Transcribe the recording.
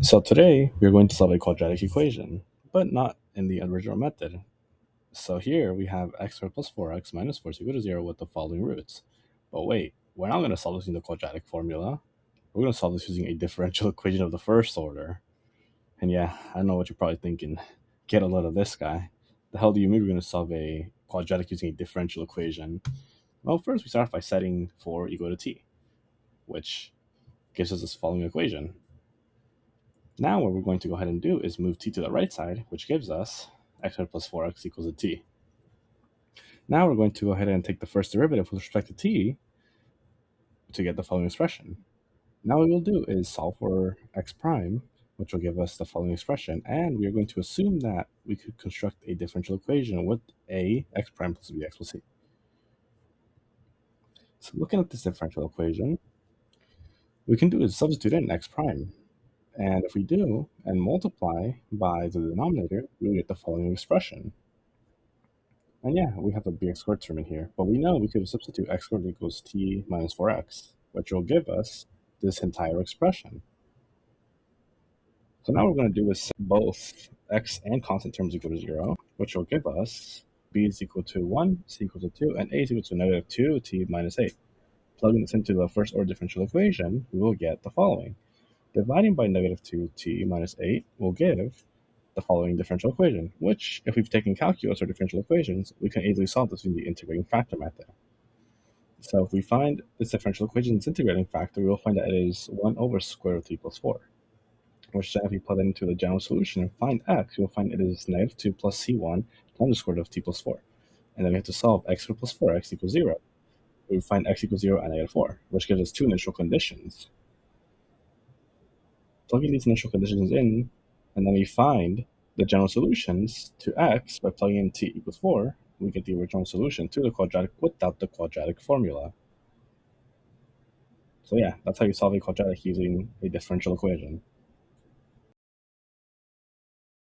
So today we're going to solve a quadratic equation, but not in the original method. So here we have x squared plus 4x minus 4 is equal to 0 with the following roots. But wait, we're not going to solve this using the quadratic formula. We're going to solve this using a differential equation of the first order. And yeah, I know what you're probably thinking. Get a load of this guy. The hell do you mean we're going to solve a quadratic using a differential equation? Well, first we start off by setting 4 equal to t, which gives us this following equation. Now what we're going to go ahead and do is move t to the right side, which gives us x squared plus 4x equals to t. Now we're going to go ahead and take the first derivative with respect to t to get the following expression. Now what we'll do is solve for x prime, which will give us the following expression, and we are going to assume that we could construct a differential equation with a x prime plus bx plus c. So looking at this differential equation, we can do is substitute in x prime. And if we do, and multiply by the denominator, we'll get the following expression. And yeah, we have a bx squared term in here, but we know we could substitute x squared equals t minus 4x, which will give us this entire expression. So now what we're going to do is set both x and constant terms equal to 0, which will give us b is equal to 1, c equals to 2, and a is equal to negative 2t minus 8. Plugging this into the first order differential equation, we will get the following. Dividing by negative 2t minus 8 will give the following differential equation, which, if we've taken calculus or differential equations, we can easily solve this using the integrating factor method. So if we find this differential equation's integrating factor, we will find that it is 1 over square root of t plus 4, which then if we plug that into the general solution and find x, we will find it is negative 2 plus c1 times the square root of t plus 4. And then we have to solve x squared plus 4x equals 0. We find x equals 0 and negative 4, which gives us two initial conditions. Plugging these initial conditions in, and then we find the general solutions to x by plugging in t equals 4, we get the original solution to the quadratic without the quadratic formula. So yeah, that's how you solve a quadratic using a differential equation.